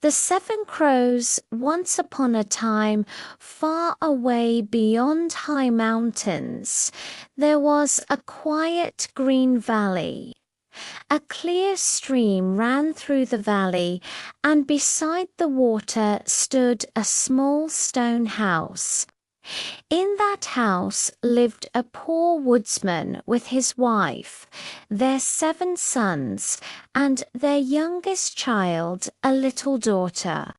The seven crows, once upon a time, far away beyond high mountains, there was a quiet green valley. A clear stream ran through the valley, and beside the water stood a small stone house. In that house lived a poor woodsman with his wife, their 7 sons, and their youngest child, a little daughter.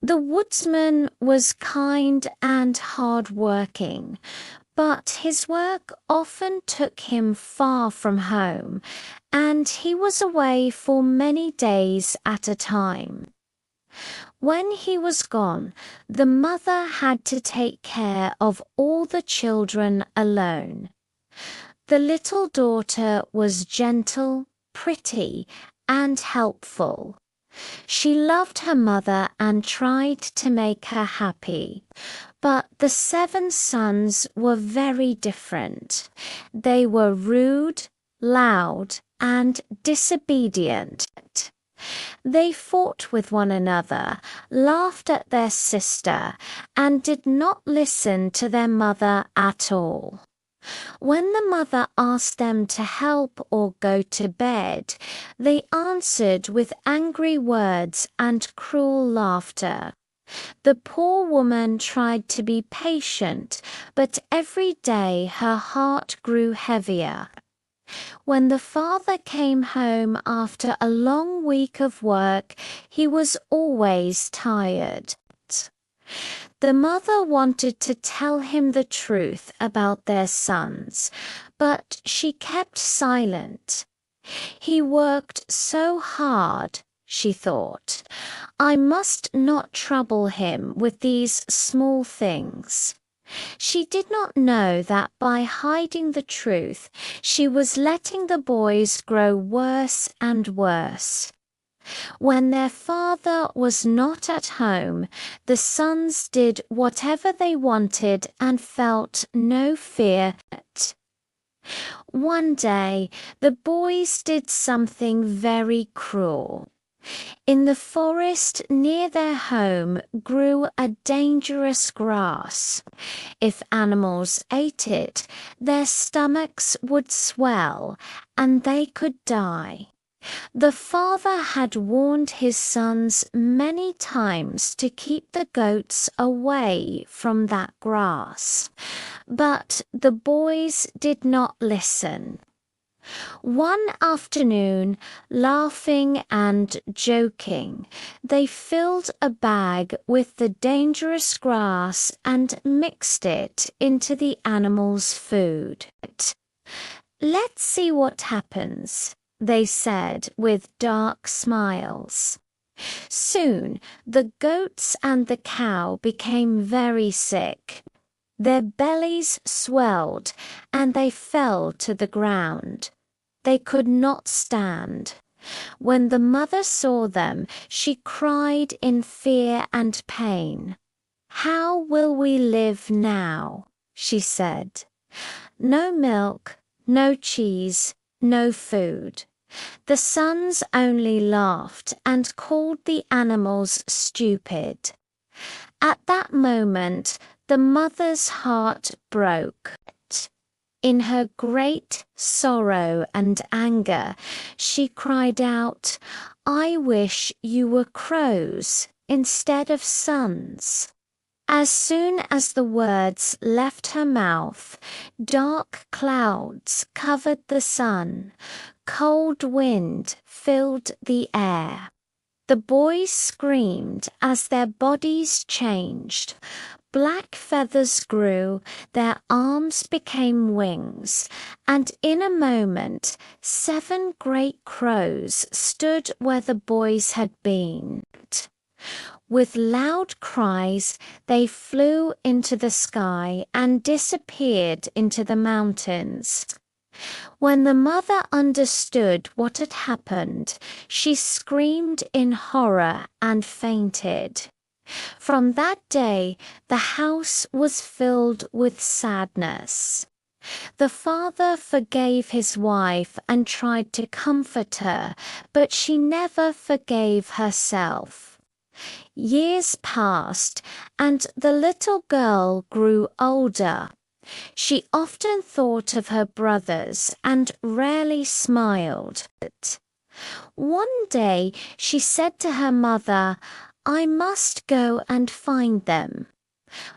The woodsman was kind and hard-working, but his work often took him far from home, and he was away for many days at a time. When he was gone, the mother had to take care of all the children alone. The little daughter was gentle, pretty, and helpful. She loved her mother and tried to make her happy. But the 7 sons were very different. They were rude, loud, and disobedient. They fought with one another, laughed at their sister, and did not listen to their mother at all. When the mother asked them to help or go to bed, they answered with angry words and cruel laughter. The poor woman tried to be patient, but every day her heart grew heavier. When the father came home after a long week of work, he was always tired. The mother wanted to tell him the truth about their sons, but she kept silent. He worked so hard, she thought. I must not trouble him with these small things. She did not know that by hiding the truth, she was letting the boys grow worse and worse. When their father was not at home, the sons did whatever they wanted and felt no fear. One day, the boys did something very cruel. In the forest near their home grew a dangerous grass. If animals ate it, their stomachs would swell and they could die. The father had warned his sons many times to keep the goats away from that grass, but the boys did not listen. One afternoon, laughing and joking, they filled a bag with the dangerous grass and mixed it into the animals' food. "Let's see what happens," they said with dark smiles. Soon the goats and the cow became very sick. Their bellies swelled and they fell to the ground. They could not stand. When the mother saw them, she cried in fear and pain. "How will we live now?" she said. "No milk, no cheese, no food." The sons only laughed and called the animals stupid. At that moment, the mother's heart broke. In her great sorrow and anger, she cried out, "I wish you were crows instead of sons." As soon as the words left her mouth, dark clouds covered the sun, cold wind filled the air. The boys screamed as their bodies changed. Black feathers grew, their arms became wings, and in a moment 7 great crows stood where the boys had been. With loud cries, they flew into the sky and disappeared into the mountains. When the mother understood what had happened, she screamed in horror and fainted. From that day, the house was filled with sadness. The father forgave his wife and tried to comfort her, but she never forgave herself. Years passed, and the little girl grew older. She often thought of her brothers and rarely smiled. One day she said to her mother, "I must go and find them.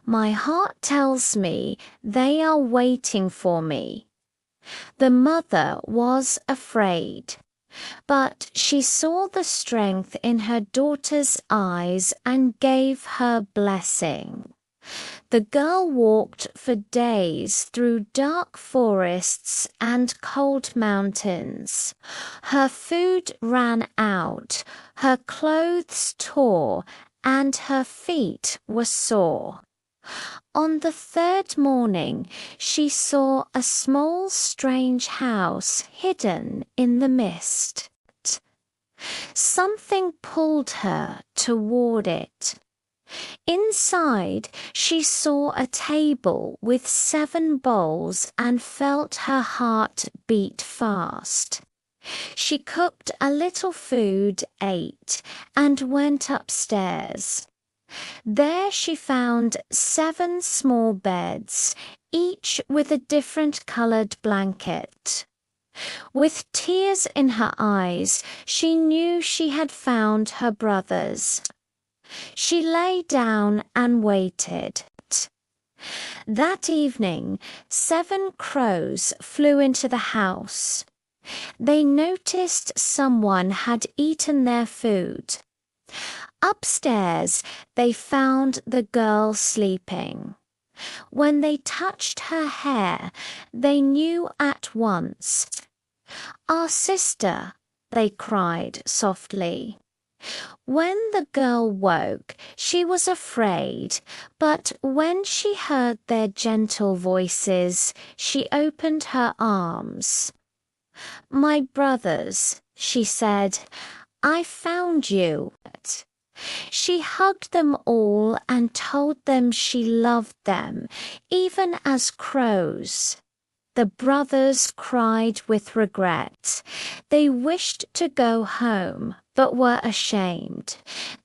My heart tells me they are waiting for me." The mother was afraid, but she saw the strength in her daughter's eyes and gave her blessing. The girl walked for days through dark forests and cold mountains. Her food ran out, her clothes tore, and her feet were sore. On the third morning, she saw a small strange house hidden in the mist. Something pulled her toward it. Inside, she saw a table with 7 bowls and felt her heart beat fast. She cooked a little food, ate, and went upstairs. There she found 7 small beds, each with a different colored blanket. With tears in her eyes, she knew she had found her brothers. She lay down and waited. That evening, 7 crows flew into the house. They noticed someone had eaten their food. Upstairs, they found the girl sleeping. When they touched her hair, they knew at once. "Our sister," they cried softly. When the girl woke, she was afraid, but when she heard their gentle voices, she opened her arms. "My brothers," she said, "I found you." She hugged them all and told them she loved them, even as crows. The brothers cried with regret. They wished to go home, but were ashamed.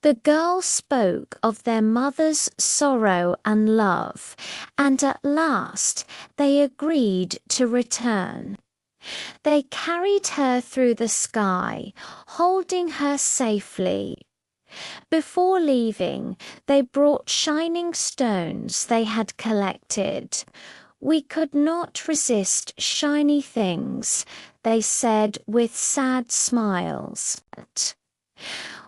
The girl spoke of their mother's sorrow and love, and at last they agreed to return. They carried her through the sky, holding her safely. Before leaving, they brought shining stones they had collected. "We could not resist shiny things," they said with sad smiles.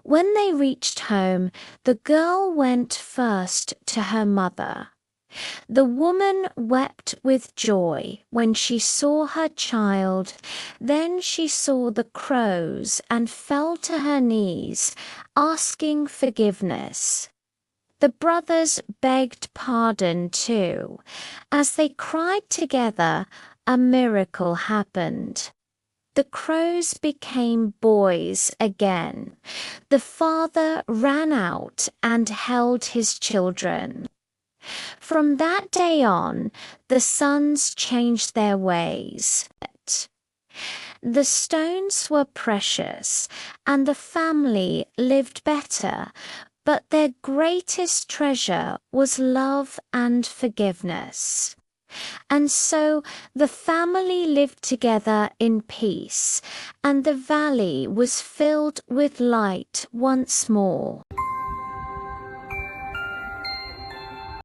When they reached home, the girl went first to her mother. The woman wept with joy when she saw her child. Then she saw the crows and fell to her knees, asking forgiveness. The brothers begged pardon too. As they cried together, a miracle happened. The crows became boys again. The father ran out and held his children. From that day on, the sons changed their ways. The stones were precious, and the family lived better, but their greatest treasure was love and forgiveness. And so the family lived together in peace, and the valley was filled with light once more.